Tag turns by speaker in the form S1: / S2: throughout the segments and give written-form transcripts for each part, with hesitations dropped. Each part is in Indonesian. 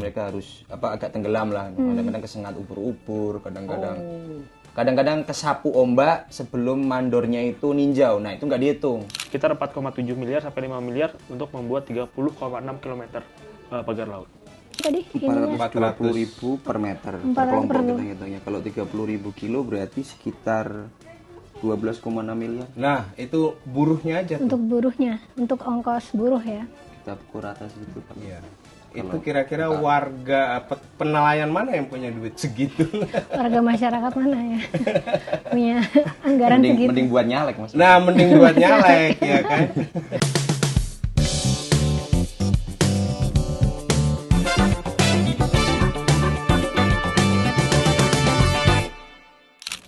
S1: mereka harus agak tenggelam lah. Kadang-kadang kesengat ubur-ubur, kadang-kadang kesapu ombak sebelum mandornya itu ninjau. Nah, itu nggak dihitung.
S2: Sekitar 4,7 miliar sampai 5 miliar untuk membuat 30,6 km pagar laut.
S3: Tadi
S1: 420.000 per meter per kelompok kita hitungnya. Kalau 30.000 kilo berarti sekitar 12,6 miliar. Nah, itu buruhnya aja tuh.
S3: untuk buruhnya, untuk ongkos buruh ya.
S1: Kita pukul rata segitu, Pak.
S4: Iya. Itu kira-kira warga penelayan mana yang punya duit segitu?
S3: Warga masyarakat mana ya punya anggaran segitu.
S1: Mending buat nyalek, Mas.
S4: Nah, mending buat nyalek ya kan.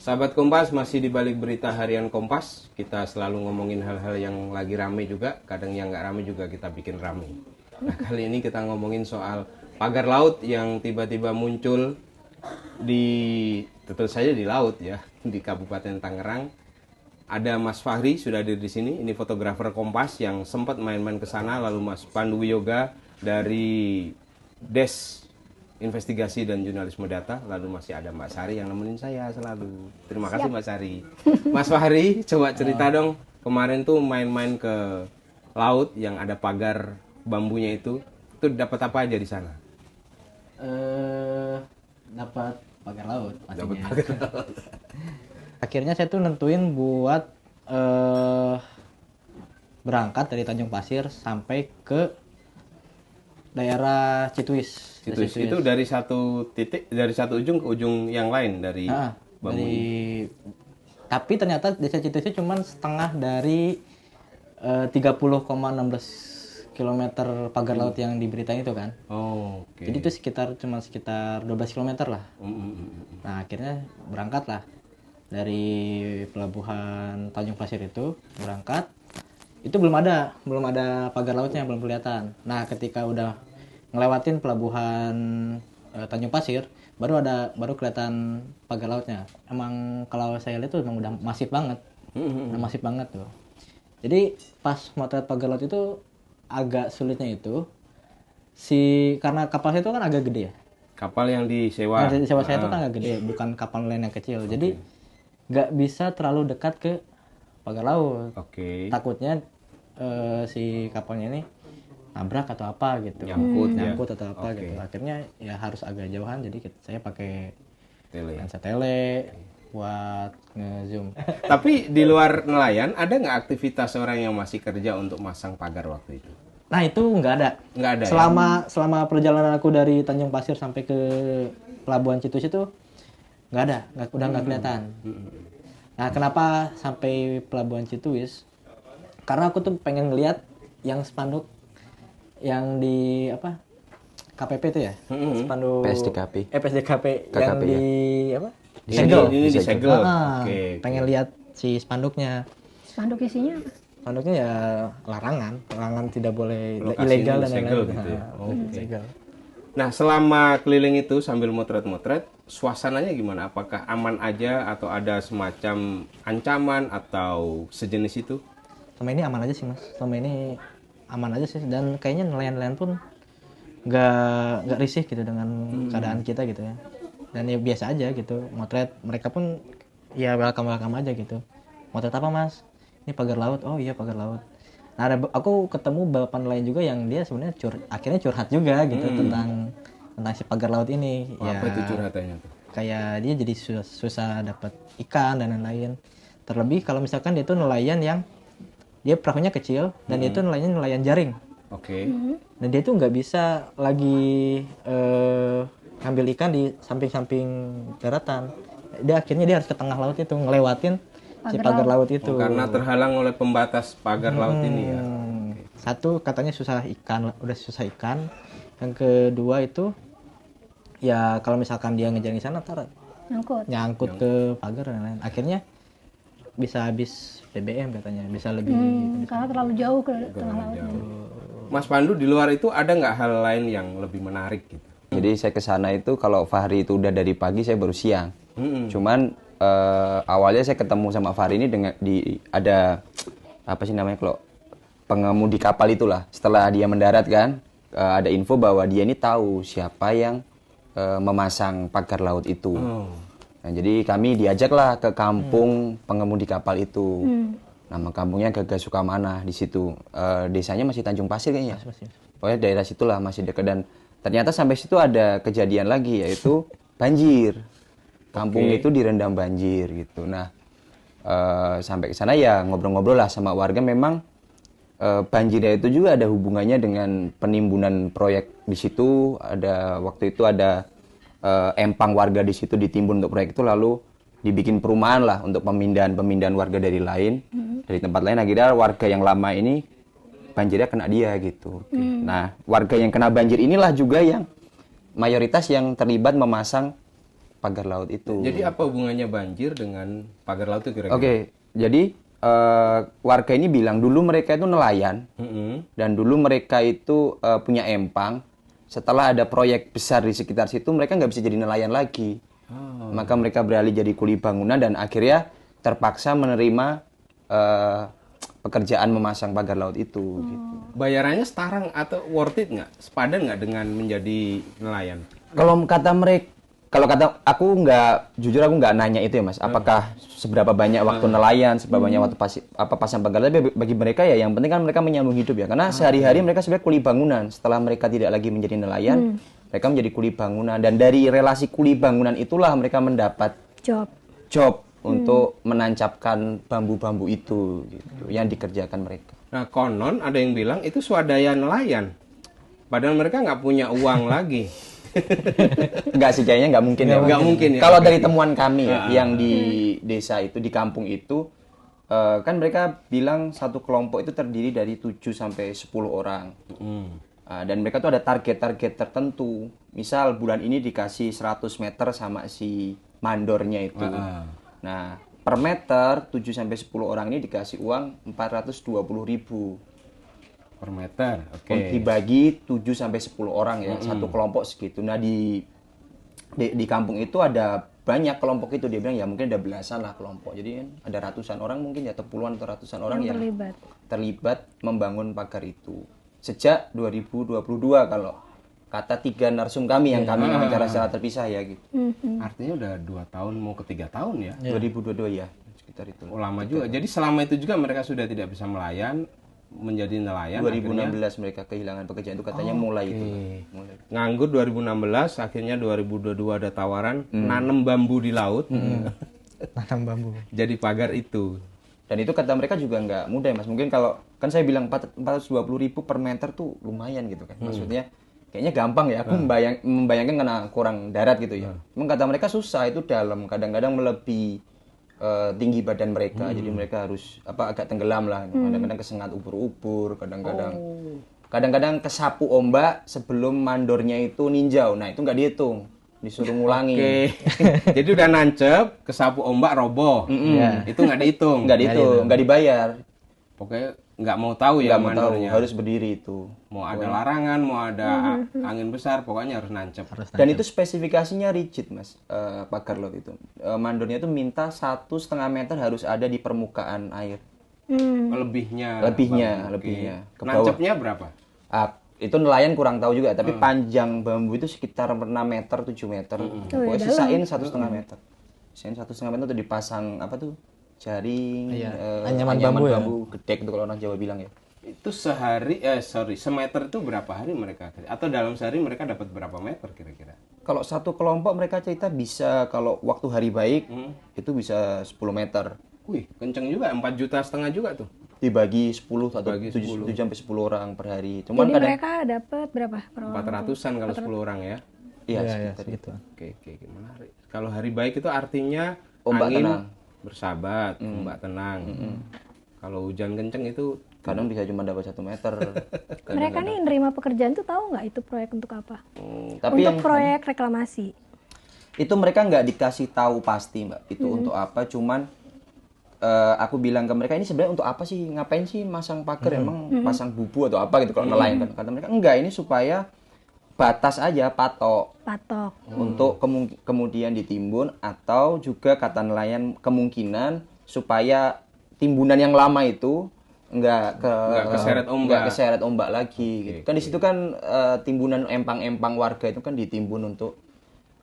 S4: Sahabat Kompas, masih di balik berita harian Kompas. Kita selalu ngomongin hal-hal yang lagi rame juga. Kadang yang nggak rame juga kita bikin rame. Nah, kali ini kita ngomongin soal pagar laut yang tiba-tiba muncul tentu saja di laut ya, di Kabupaten Tangerang. Ada Mas Fahri sudah hadir di sini. Ini fotografer Kompas yang sempat main-main ke sana. Lalu Mas Pandu Wiyoga dari Des Investigasi dan Jurnalisme Data. Lalu masih ada Mbak Sari yang nemenin saya selalu. Terima kasih Mbak Sari. Mas Fahri, coba cerita dong. Kemarin tuh main-main ke laut yang ada pagar bambunya itu dapat apa aja di sana?
S5: Dapat pagar laut pastinya.
S4: Dapat pagar laut.
S5: Akhirnya saya tuh nentuin buat berangkat dari Tanjung Pasir sampai ke daerah Cituis.
S4: Itu dari satu titik, dari satu ujung ke ujung yang lain dari bambu ini.
S5: Tapi ternyata desa Cituis itu cuma setengah dari 30,16 km pagar laut yang diberitain itu kan.
S4: Oh, oke.
S5: Jadi itu sekitar 12 km lah. Nah, akhirnya berangkat lah dari pelabuhan Tanjung Pasir itu berangkat. Itu belum ada pagar lautnya, belum kelihatan. Nah, ketika udah ngelewatin pelabuhan Tanjung Pasir, baru kelihatan pagar lautnya. Emang kalau saya lihat tuh emang udah masif banget. Masif banget tuh. Jadi pas motret pagar laut itu agak sulitnya itu karena kapal saya itu kan agak gede ya.
S4: Kapal yang disewa.
S5: Yang disewa saya itu kan agak gede, bukan kapal nelayan yang kecil. Jadi nggak bisa terlalu dekat ke pagar laut. Takutnya si kapalnya ini nabrak atau apa gitu, nyangkut atau apa gitu. Akhirnya ya harus agak jauhan. Jadi saya pakai lensa tele buat nge-zoom.
S4: Tapi di luar nelayan ada nggak aktivitas orang yang masih kerja untuk masang pagar waktu itu?
S5: Nah, itu nggak ada.
S4: Nggak ada.
S5: Selama perjalanan aku dari Tanjung Pasir sampai ke pelabuhan Cituis itu nggak ada, udah nggak kelihatan. Nah, kenapa sampai pelabuhan Cituis? Karena aku tuh pengen ngeliat yang spanduk yang di KPP itu ya, spanduk
S1: PSDKP.
S5: PSDKP
S1: KKP,
S5: yang di
S1: ya.
S5: Segel.
S4: Ini di segel.
S5: Pengen lihat si spanduknya.
S3: Spanduk isinya apa?
S5: Spanduknya ya larangan tidak boleh
S4: Lokasi
S5: ilegal dan
S4: segel
S5: lain-lain.
S4: gitu ya.
S5: Segel.
S4: Nah, selama keliling itu sambil motret-motret, suasananya gimana? Apakah aman aja atau ada semacam ancaman atau sejenis itu?
S5: Selama ini aman aja sih, Mas. Selama ini aman aja sih, dan kayaknya nelayan-nelayan pun nggak risih gitu dengan keadaan kita gitu ya. Dan ya biasa aja gitu, motret. Mereka pun ya welcome aja gitu. Motret apa, Mas? Ini pagar laut. Oh iya, pagar laut. Nah, aku ketemu beberapa nelayan juga yang dia sebenarnya akhirnya curhat juga gitu tentang si pagar laut ini.
S4: Apa itu curhatannya tuh?
S5: Kayak dia jadi susah dapat ikan dan lain-lain. Terlebih kalau misalkan dia tuh nelayan yang dia perahunya kecil dan dia tuh nelayan jaring. Dan dia tuh nggak bisa lagi ngambil ikan di samping-samping daratan. Dia harus ke tengah laut itu, ngelewatin si pagar laut itu.
S4: Karena terhalang oleh pembatas pagar laut ini ya.
S5: Satu, katanya udah susah ikan. Yang kedua itu ya kalau misalkan dia ngejar di sana nyangkut ke pagar dan lain-lain. Akhirnya bisa habis BBM katanya, bisa lebih
S3: karena terlalu jauh ke tengah laut.
S4: Mas Pandu, di luar itu ada nggak hal lain yang lebih menarik gitu?
S1: Jadi saya ke sana itu kalau Fahri itu udah dari pagi, saya baru siang. Cuman awalnya saya ketemu sama Fahri ini ada apa sih namanya kalau pengemudi kapal itulah. Setelah dia mendarat kan, ada info bahwa dia ini tahu siapa yang memasang pagar laut itu. Nah, jadi kami diajaklah ke kampung pengemudi kapal itu. Nama kampungnya Gagah Sukamana di situ. Desanya masih Tanjung Pasir kayaknya. Pokoknya daerah situlah masih dekat, dan ternyata sampai situ ada kejadian lagi, yaitu banjir. Kampung itu direndam banjir gitu. Nah, sampai ke sana ya ngobrol-ngobrol lah sama warga. Memang banjirnya itu juga ada hubungannya dengan penimbunan proyek di situ. Waktu itu ada empang warga di situ ditimbun untuk proyek itu, lalu dibikin perumahan lah untuk pemindahan warga dari tempat lain. Akhirnya warga yang lama ini banjirnya kena dia gitu. Nah, warga yang kena banjir inilah juga yang mayoritas yang terlibat memasang pagar laut itu.
S4: Jadi apa hubungannya banjir dengan pagar laut itu kira-kira?
S1: Oke, jadi warga ini bilang dulu mereka itu nelayan, dan dulu mereka itu punya empang. Setelah ada proyek besar di sekitar situ, mereka nggak bisa jadi nelayan lagi. Maka mereka beralih jadi kuli bangunan dan akhirnya terpaksa menerima pekerjaan memasang pagar laut itu. Gitu.
S4: Bayarannya setara atau worth it nggak? Sepadan nggak dengan menjadi nelayan?
S1: Kalau kata aku jujur aku nggak nanya itu ya Mas. Apakah seberapa banyak waktu nelayan, seberapa banyak waktu pasang pagar laut? Tapi bagi mereka ya yang penting kan mereka menyambung hidup ya. Karena sehari-hari mereka sebenarnya kuli bangunan. Setelah mereka tidak lagi menjadi nelayan, mereka menjadi kuli bangunan. Dan dari relasi kuli bangunan itulah mereka mendapat job untuk menancapkan bambu-bambu itu gitu, yang dikerjakan mereka.
S4: Nah, konon ada yang bilang itu swadaya nelayan. Padahal mereka nggak punya uang lagi.
S1: Enggak sih, kayaknya nggak mungkin ya.
S4: Nggak mungkin ya.
S1: Kalau dari temuan kami ya, yang di desa itu, di kampung itu, kan mereka bilang satu kelompok itu terdiri dari 7 sampai 10 orang. Dan mereka tuh ada target-target tertentu. Misal bulan ini dikasih 100 meter sama si mandornya itu. Nah, per meter 7 sampai 10 orang ini dikasih uang 420.000
S4: per meter. Oke.
S1: Dibagi 7 sampai 10 orang ya, satu kelompok segitu. Nah, di kampung itu ada banyak kelompok itu, dia bilang ya mungkin ada belasan lah kelompok. Jadi ada ratusan orang mungkin ya, atau puluhan atau ratusan orang yang terlibat membangun pagar itu. Sejak 2022 kalau kata 3 narsum kami yang kami wawancara secara terpisah ya gitu.
S4: Artinya udah 2 tahun mau ke 3 tahun ya.
S1: 2022 ya, sekitar itu.
S4: Oh, lama juga. Jadi selama itu juga mereka sudah tidak bisa melayan, menjadi nelayan.
S1: 2016 akhirnya mereka kehilangan pekerjaan itu katanya mulai itu.
S4: Nganggur 2016, akhirnya 2022 ada tawaran nanam bambu di laut.
S5: Nanam bambu.
S4: Jadi pagar itu.
S1: Dan itu kata mereka juga nggak mudah ya Mas. Mungkin kalau kan saya bilang 420.000 per meter tuh lumayan gitu kan. Maksudnya kayaknya gampang ya. Aku membayangkan karena kurang darat gitu ya. Memang kata mereka susah, itu dalam, kadang-kadang melebihi tinggi badan mereka, jadi mereka harus agak tenggelam lah, kadang-kadang kesengat ubur-ubur, kadang-kadang kesapu ombak sebelum mandornya itu ninjau. Nah itu nggak dihitung, disuruh ngulangi.
S4: Jadi udah nancep, kesapu ombak roboh, itu nggak dihitung,
S1: nggak dibayar.
S4: Pokoknya nggak mau tahu ya mandornya,
S1: harus berdiri itu.
S4: Mau ada larangan, mau ada angin besar, pokoknya harus nancep.
S1: Dan itu spesifikasinya rigid Mas, pagar laut itu. Mandornya itu minta 1,5 meter harus ada di permukaan air.
S4: Lebihnya.
S1: Nancapnya
S4: berapa?
S1: Itu nelayan kurang tahu juga, tapi panjang bambu itu sekitar 6 meter, 7 meter. Pokoknya sisain 1,5 meter. Sisain 1,5 meter untuk dipasang jaring,
S5: anyaman bambu
S1: gedek itu kalau orang Jawa bilang ya.
S4: Itu semeter itu berapa hari mereka? Atau dalam sehari mereka dapat berapa meter kira-kira?
S1: Kalau satu kelompok mereka cerita bisa, kalau waktu hari baik itu bisa 10 meter.
S4: Wih, kenceng juga, 4,5 juta juga tuh.
S1: Dibagi 10 atau 7 sampai 10 orang per hari. Cuman
S3: jadi mereka dapat berapa?
S4: 400-an kalau 10 orang ya.
S1: Iya,
S4: segitu. Oke, menarik. Kalau hari baik itu artinya
S1: ombak
S4: angin
S1: tenang,
S4: bersahabat, ombak tenang. Kalau hujan kenceng itu
S1: kadang bisa cuma dapat 1 meter.
S3: Mereka nih nerima pekerjaan tuh tahu nggak itu proyek untuk apa?
S1: Tapi
S3: untuk proyek reklamasi.
S1: Itu mereka nggak dikasih tahu pasti Mbak. Itu untuk apa? Cuman aku bilang ke mereka, ini sebenarnya untuk apa sih? Ngapain sih masang pagar? Emang pasang bubu atau apa gitu kalau nelayan kan? Kata mereka enggak, ini supaya batas aja, patok. Untuk kemudian ditimbun, atau juga kata nelayan kemungkinan supaya timbunan yang lama itu
S4: Nggak keseret ombak.
S1: nggak keseret ombak lagi. Gitu. Kan di situ kan timbunan empang-empang warga itu kan ditimbun untuk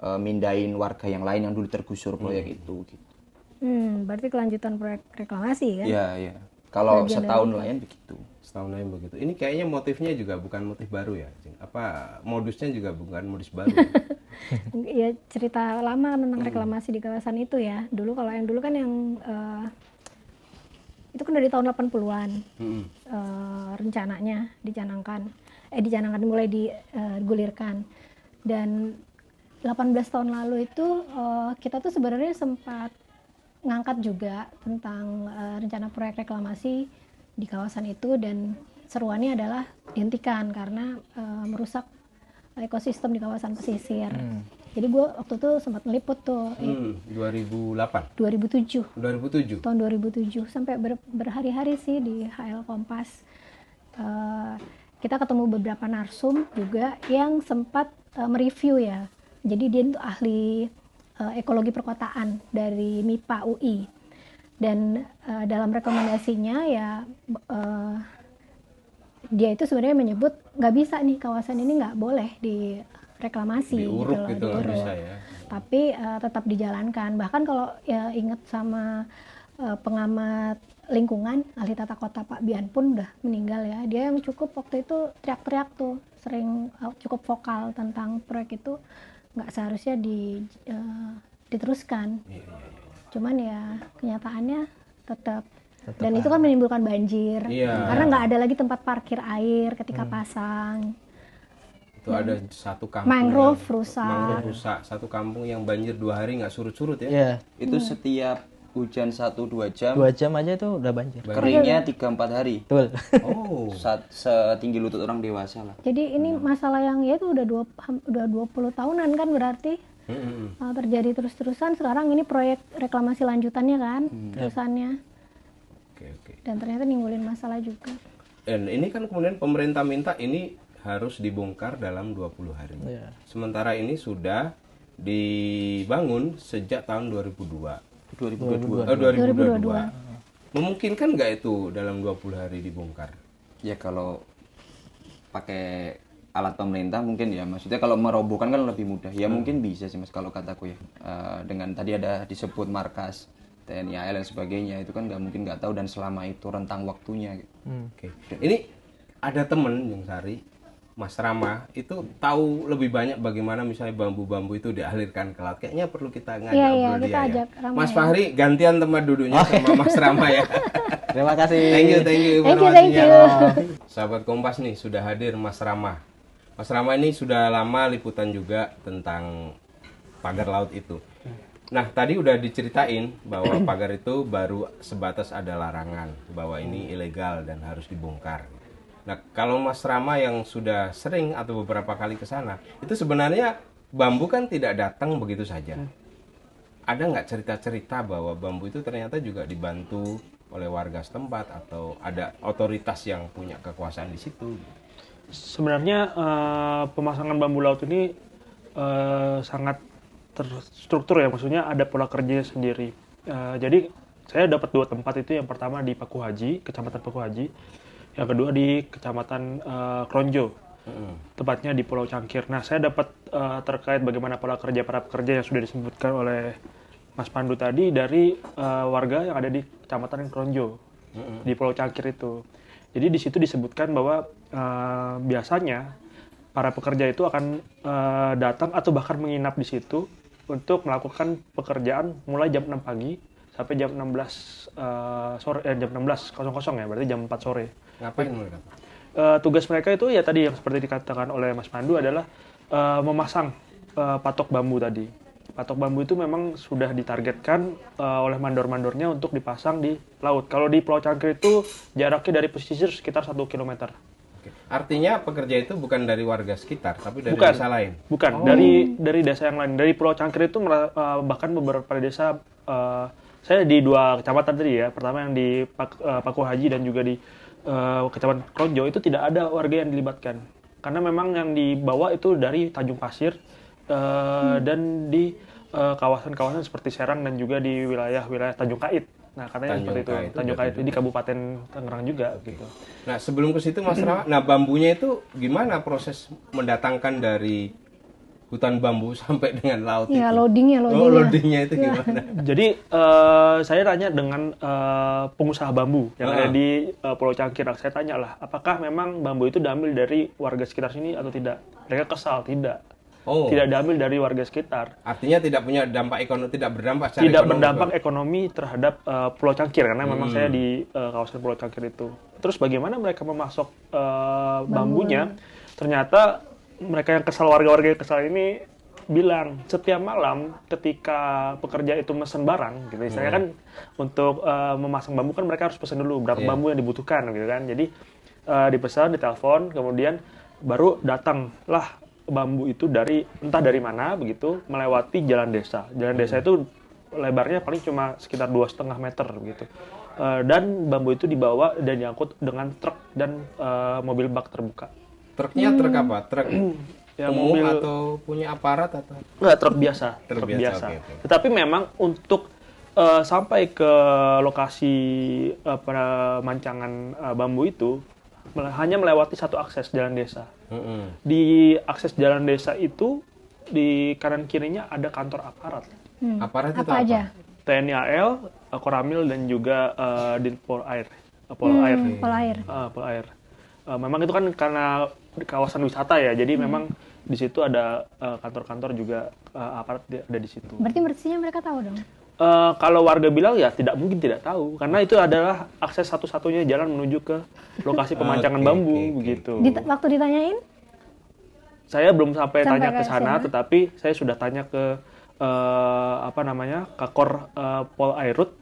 S1: mindahin warga yang lain yang dulu tergusur proyek itu. Gitu.
S3: Berarti kelanjutan proyek reklamasi kan?
S1: Iya, iya. Kalau setahun nelayan begitu.
S4: Setahun lain begitu. Ini kayaknya motifnya juga bukan motif baru ya, Cing? Apa modusnya juga bukan modus baru?
S3: Ya cerita lama tentang reklamasi di kawasan itu ya. Dulu kalau yang dulu kan yang itu kan dari tahun 80-an rencananya dicanangkan mulai digulirkan. Dan 18 tahun lalu itu kita tuh sebenarnya sempat ngangkat juga tentang rencana proyek reklamasi di kawasan itu, dan seruannya adalah dihentikan karena merusak ekosistem di kawasan pesisir. Jadi gue waktu itu sempat meliput tuh
S4: 2008?
S3: 2007 tahun 2007 sampai berhari-hari sih di HL Kompas. Kita ketemu beberapa narsum juga yang sempat mereview ya. Jadi dia itu ahli ekologi perkotaan dari MIPA UI, dan dalam rekomendasinya ya dia itu sebenarnya menyebut nggak bisa nih, kawasan ini nggak boleh direklamasi
S4: diuruk gitu
S3: loh,
S4: nggak bisa ya.
S3: Tapi tetap dijalankan. Bahkan kalau ya ingat sama pengamat lingkungan ahli tata kota Pak Bian pun udah meninggal ya, dia yang cukup waktu itu teriak-teriak tuh, sering cukup vokal tentang proyek itu nggak seharusnya diteruskan. Cuman ya kenyataannya tetap dan itu kan menimbulkan banjir karena nggak ada lagi tempat parkir air ketika pasang.
S4: Itu ada satu kampung
S3: mangrove
S4: yang,
S3: rusak.
S4: Satu kampung yang banjir 2 hari nggak surut-surut ya.
S5: Iya.
S1: Itu setiap hujan 1-2 jam,
S5: 2 jam aja tuh udah banjir.
S1: keringnya 3-4 hari.
S5: Betul.
S4: Oh.
S1: Setinggi lutut orang dewasa lah.
S3: Jadi ini masalah yang ya itu udah 20 tahunan kan berarti terjadi terus-terusan. Sekarang ini proyek reklamasi lanjutannya kan terusannya.
S4: Oke.
S3: Dan ternyata nimbulin masalah juga.
S4: Dan ini kan kemudian pemerintah minta ini harus dibongkar dalam 20 hari.
S5: Iya.
S4: Sementara ini sudah dibangun sejak tahun 2002.
S1: 2022.
S4: 2022. Memungkinkan nggak itu dalam 20 hari dibongkar?
S1: Ya kalau pakai alat pemerintah mungkin ya, maksudnya kalau merobohkan kan lebih mudah. Ya mungkin bisa sih Mas kalau kataku ya. Dengan tadi ada disebut markas TNI AL dan sebagainya, itu kan nggak tahu dan selama itu rentang waktunya gitu.
S4: Oke. Ini ada temen yang Sari, Mas Rama itu tahu lebih banyak bagaimana misalnya bambu-bambu itu dialirkan ke laut. Kayaknya perlu kita ngajak
S3: Iya,
S4: dia
S3: kita
S4: ya.
S3: ajak Rama
S4: Mas
S3: ya.
S4: Fahri gantian tempat duduknya sama Mas Rama ya.
S5: Terima kasih.
S4: Thank you
S3: Thank you.
S4: informasinya. Sahabat Kompas nih sudah hadir Mas Rama. Mas Rama ini sudah lama liputan juga tentang pagar laut itu. Nah, tadi udah diceritain bahwa pagar itu baru sebatas ada larangan bahwa ini ilegal dan harus dibongkar. Nah, kalau Mas Rama yang sudah sering atau beberapa kali ke sana, itu sebenarnya bambu kan tidak datang begitu saja. Ada nggak cerita-cerita bahwa bambu itu ternyata juga dibantu oleh warga setempat atau ada otoritas yang punya kekuasaan di situ?
S2: Sebenarnya pemasangan bambu laut ini sangat terstruktur ya, maksudnya ada pola kerjanya sendiri. Jadi saya dapat 2 tempat itu, yang pertama di Paku Haji, Kecamatan Paku Haji. Yang kedua di Kecamatan Kronjo, tepatnya di Pulau Cangkir. Nah, saya dapat terkait bagaimana pola kerja para pekerja yang sudah disebutkan oleh Mas Pandu tadi dari warga yang ada di Kecamatan Kronjo, di Pulau Cangkir itu. Jadi di situ disebutkan bahwa biasanya para pekerja itu akan datang atau bahkan menginap di situ untuk melakukan pekerjaan mulai jam 6 pagi sampai jam 16 sore, jam 16.00 ya, berarti jam 4 sore.
S4: Ngapain mereka?
S2: Tugas mereka itu ya tadi yang seperti dikatakan oleh Mas Pandu adalah memasang patok bambu tadi. Patok bambu itu memang sudah ditargetkan oleh mandor-mandornya untuk dipasang di laut. Kalau di Pulau Cangkir itu jaraknya dari pesisir sekitar 1 km.
S4: Oke. Artinya pekerja itu bukan dari warga sekitar, tapi dari
S2: Bukan.
S4: desa lain?
S2: Bukan, dari desa yang lain. Dari Pulau Cangkir itu bahkan beberapa desa, saya di 2 kecamatan tadi ya, pertama yang di Paku Haji dan juga di Kecamatan Kronjo itu tidak ada warga yang dilibatkan. Karena memang yang dibawa itu dari Tanjung Pasir dan di kawasan-kawasan seperti Serang dan juga di wilayah-wilayah Tanjung Kait. Nah, katanya
S4: Tanjung
S2: seperti itu.
S4: Kai itu
S2: Tanjung Kai
S4: jatuh
S2: itu di
S4: juga.
S2: Kabupaten Tangerang juga gitu.
S4: Nah, sebelum ke situ Mas Rama, nah bambunya itu gimana proses mendatangkan dari hutan bambu sampai dengan laut
S3: Ya,
S4: itu?
S3: loadingnya.
S4: Oh, loadingnya itu gimana?
S2: Jadi saya tanya dengan pengusaha bambu yang ada di Pulau Cangkir. Saya tanya lah, apakah memang bambu itu diambil dari warga sekitar sini atau tidak? Mereka kesal, tidak.
S4: Oh,
S2: Tidak diambil dari warga sekitar.
S4: artinya tidak punya dampak ekonomi, tidak berdampak secara
S2: Tidak
S4: ekonomi,
S2: berdampak
S4: Bang?
S2: ekonomi terhadap Pulau Cangkir karena memang saya di kawasan Pulau Cangkir itu. Terus bagaimana mereka memasok bambunya? Ternyata mereka yang kesal, warga-warga yang kesal ini bilang setiap malam ketika pekerja itu mesen barang gitu, misalnya kan untuk memasang bambu kan mereka harus pesan dulu berapa bambu yang dibutuhkan gitu kan. Jadi dipesan, ditelepon, kemudian baru datanglah bambu itu dari entah dari mana begitu melewati jalan desa. Jalan desa itu lebarnya paling cuma sekitar 2,5 meter begitu. Dan bambu itu dibawa dan diangkut dengan truk dan mobil bak terbuka.
S4: Truknya truk apa? Truk
S2: Ya,
S4: umum
S2: mobil-
S4: atau punya aparat atau?
S2: Enggak, truk biasa.
S4: Truk biasa, oke, oke.
S2: Tetapi memang untuk sampai ke lokasi pemancangan bambu itu hanya melewati satu akses jalan desa. Di akses jalan desa itu di kanan kirinya ada kantor aparat.
S4: Aparat itu
S3: Apa aja?
S2: TNI AL, Koramil dan juga Ditpol Air. Pol Air.
S3: Pol air.
S2: Pol Air. Memang itu kan karena di kawasan wisata ya, jadi memang di situ ada kantor-kantor juga aparat ada di situ.
S3: Berarti mestinya mereka tahu dong.
S2: Kalau warga bilang ya tidak mungkin tidak tahu, karena itu adalah akses satu-satunya jalan menuju ke lokasi pemancangan
S4: Oke,
S2: bambu
S4: oke, oke.
S2: begitu.
S3: Waktu ditanyain,
S2: Saya belum sampai
S3: Sampai
S2: tanya
S3: ke
S2: ke sana,
S3: sana.
S2: tetapi saya sudah tanya ke Kakor Pol Airut,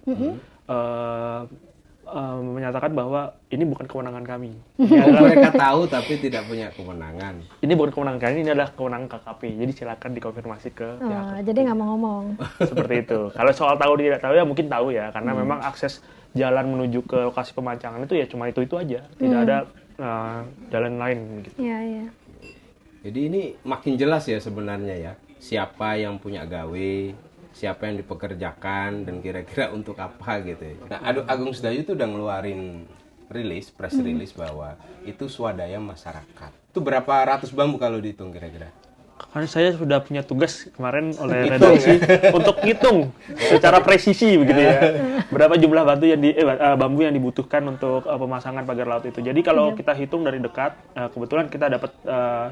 S2: menyatakan bahwa ini bukan kewenangan kami.
S4: Oh, mereka tahu tapi tidak punya kewenangan.
S2: Ini bukan kewenangan kami, ini adalah kewenangan KKP. Jadi silakan dikonfirmasi ke pihak
S3: jadi nggak mau ngomong.
S2: seperti itu. Kalau soal tahu tidak tahu ya mungkin tahu ya, karena memang akses jalan menuju ke lokasi pemancangan itu ya cuma itu aja, tidak ada jalan lain gitu.
S3: Iya, iya.
S4: Jadi ini makin jelas ya sebenarnya ya, siapa yang punya gawe, siapa yang dipekerjakan, dan kira-kira untuk apa gitu ya. Nah, Agung Sedayu itu udah ngeluarin rilis, press release bahwa itu swadaya masyarakat. Itu berapa ratus bambu kalau dihitung kira-kira?
S2: Karena saya sudah punya tugas kemarin oleh redaksi untuk ngitung secara presisi begitu ya, berapa jumlah bambu yang dibutuhkan untuk pemasangan pagar laut itu. Jadi kalau kita hitung dari dekat, kebetulan kita dapat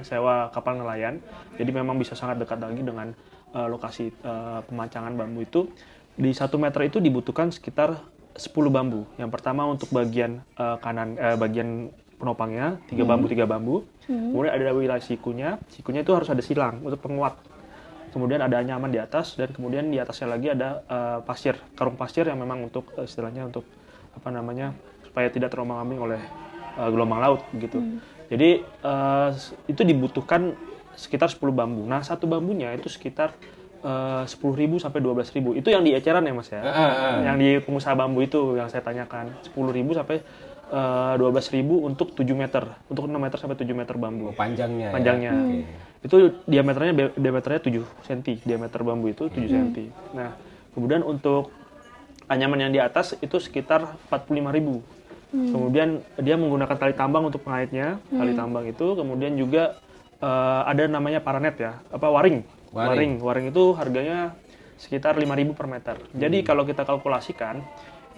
S2: sewa kapal nelayan, jadi memang bisa sangat dekat lagi dengan lokasi pemancangan bambu itu. Di 1 meter itu dibutuhkan sekitar 10 bambu. Yang pertama untuk bagian kanan, bagian penopangnya, 3 bambu. Kemudian ada wilayah sikunya itu harus ada silang untuk penguat. Kemudian ada anyaman di atas, dan kemudian di atasnya lagi ada pasir, karung pasir yang memang untuk istilahnya untuk supaya tidak terombang-ambing oleh gelombang laut gitu. Jadi itu dibutuhkan sekitar 10 bambu. Nah, satu bambunya itu sekitar 10.000 sampai 12.000. Itu yang di eceran ya Mas ya. Yang di pengusaha bambu itu yang saya tanyakan, 10.000 sampai 12.000 untuk 7 meter, untuk 6 meter sampai 7 meter bambu.
S4: Panjangnya.
S2: Panjangnya.
S4: Ya?
S2: Itu diameternya 7 cm, diameter bambu itu 7 cm. Nah, kemudian untuk anyaman yang di atas itu sekitar 45.000. Kemudian dia menggunakan tali tambang untuk pengaitnya, tali tambang itu, kemudian juga ada namanya paranet ya, waring. Waring itu harganya sekitar 5.000 per meter. Jadi kalau kita kalkulasikan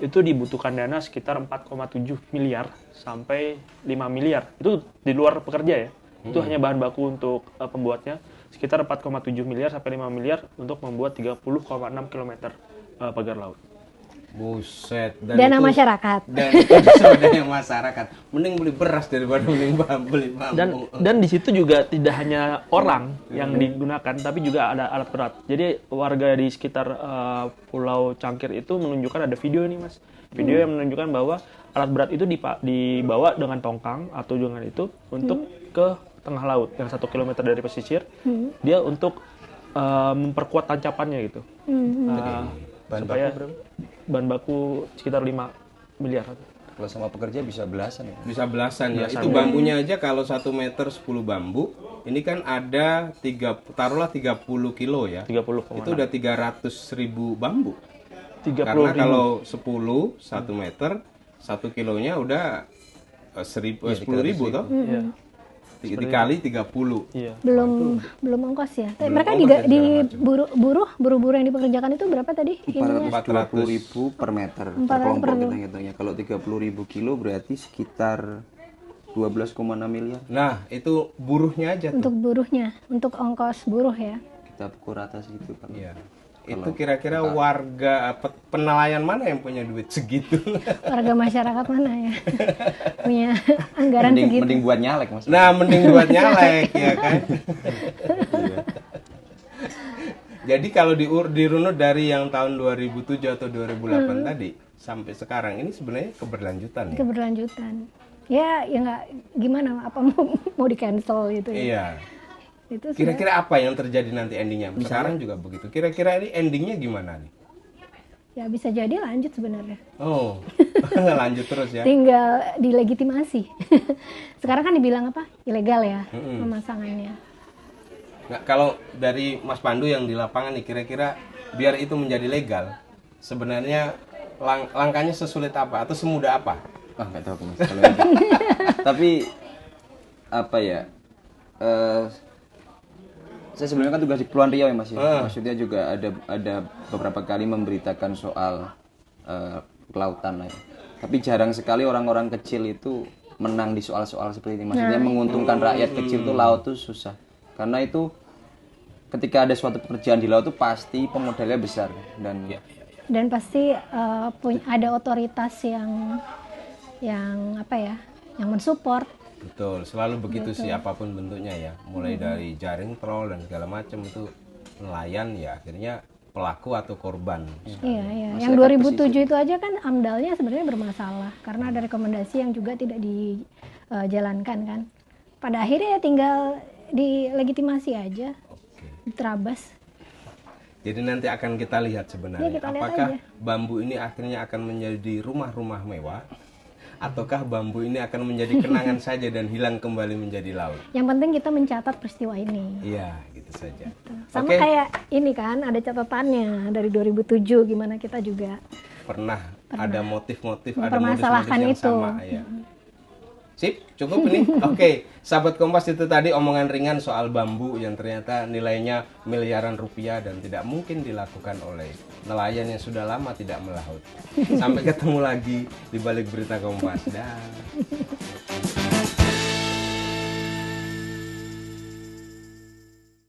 S2: itu dibutuhkan dana sekitar 4,7 miliar sampai 5 miliar. Itu di luar pekerja ya. Itu hanya bahan baku untuk pembuatnya. Sekitar 4,7 miliar sampai 5 miliar untuk membuat 30,6 km pagar laut.
S4: Buset.
S3: Dana masyarakat.
S4: Dan itu swadaya masyarakat. Mending beli beras daripada mending beli bambu.
S2: Dan di situ juga tidak hanya orang yang digunakan, tapi juga ada alat berat. Jadi warga di sekitar Pulau Cangkir itu menunjukkan, ada video nih Mas, video yang menunjukkan bahwa alat berat itu dibawa dengan tongkang atau dengan itu untuk ke tengah laut yang 1 km dari pesisir. Dia untuk memperkuat tancapannya gitu. Bahan baku sekitar 5 miliar.
S1: Kalau sama pekerja bisa belasan ya.
S4: Bisa belasan ya. Itu bambunya aja kalau 1 meter 10 bambu, ini kan ada taruhlah 30 kilo ya.
S2: 30,6.
S4: Itu udah 300.000 bambu. Karena kalau 1 meter, 1 kilonya udah 10.000 toh?
S2: Iya.
S4: Dikali 30.
S2: Iya.
S3: Belum ongkos ya. Tapi
S4: Belum
S3: mereka
S4: ongkos dan segala
S3: buruh yang dipekerjakan itu berapa tadi? Ininya?
S1: 420.000 per meter per kelompok kita ngitungnya. Kalau 30.000 kilo berarti sekitar 12,6 miliar.
S4: Nah, itu buruhnya aja tuh.
S3: Untuk buruhnya, untuk ongkos buruh ya.
S1: Kita pukul rata segitu kan.
S4: Iya. Itu kira-kira warga penelayan mana yang punya duit segitu?
S3: Warga masyarakat mana ya punya anggaran segitu.
S1: Mending buat nyalek Mas.
S4: Nah, mending buat nyalek ya kan. Jadi kalau dirunut dari yang tahun 2007 atau 2008 tadi sampai sekarang ini sebenarnya keberlanjutan ya.
S3: Keberlanjutan. Ya nggak gimana apa mau di cancel gitu ya.
S4: Iya.
S3: Itu
S4: Kira-kira apa yang terjadi nanti endingnya? Sekarang juga begitu. Kira-kira ini endingnya gimana nih?
S3: ya bisa jadi lanjut sebenarnya.
S4: Oh, lanjut terus ya.
S3: Tinggal dilegitimasi. Sekarang kan dibilang apa? Ilegal ya pemasangannya.
S4: Nggak, kalau dari Mas Pandu yang di lapangan nih, kira-kira biar itu menjadi legal, sebenarnya langkahnya sesulit apa atau semudah apa?
S1: Ah, nggak tahu Mas kalau itu. Tapi apa ya? Saya sebenarnya kan tugas di Kepulauan Riau ya Mas ya. Maksudnya juga ada beberapa kali memberitakan soal kelautan lah ya. Tapi jarang sekali orang-orang kecil itu menang di soal-soal seperti ini. Maksudnya menguntungkan rakyat kecil tuh laut tuh susah. Karena itu ketika ada suatu pekerjaan di laut tuh pasti pemodalnya besar dan
S3: pasti ada otoritas yang apa ya, yang mensupport.
S4: Betul, selalu begitu sih apapun bentuknya ya. Mulai dari jaring troll dan segala macam itu nelayan ya akhirnya pelaku atau korban.
S3: Iya. Yang 2007 itu aja kan AMDAL-nya sebenarnya bermasalah karena ada rekomendasi yang juga tidak dijalankan kan. Pada akhirnya ya tinggal dilegitimasi aja, diterabas.
S4: Jadi nanti akan kita lihat sebenarnya
S3: Ya, kita lihat
S4: apakah
S3: aja.
S4: bambu ini akhirnya akan menjadi rumah-rumah mewah ataukah bambu ini akan menjadi kenangan saja dan hilang kembali menjadi laut.
S3: Yang penting kita mencatat peristiwa ini.
S4: Iya, gitu saja.
S3: Sama kayak ini kan ada catatannya dari 2007 gimana kita juga
S4: Pernah ada motif-motif, ada
S3: mempermasalahkan
S4: modus-modus yang
S3: itu.
S4: sama ya. Sip, cukup ini. Oke, sahabat Kompas, itu tadi omongan ringan soal bambu yang ternyata nilainya miliaran rupiah dan tidak mungkin dilakukan oleh nelayan yang sudah lama tidak melaut. Sampai ketemu lagi di balik berita Kompas. Dah.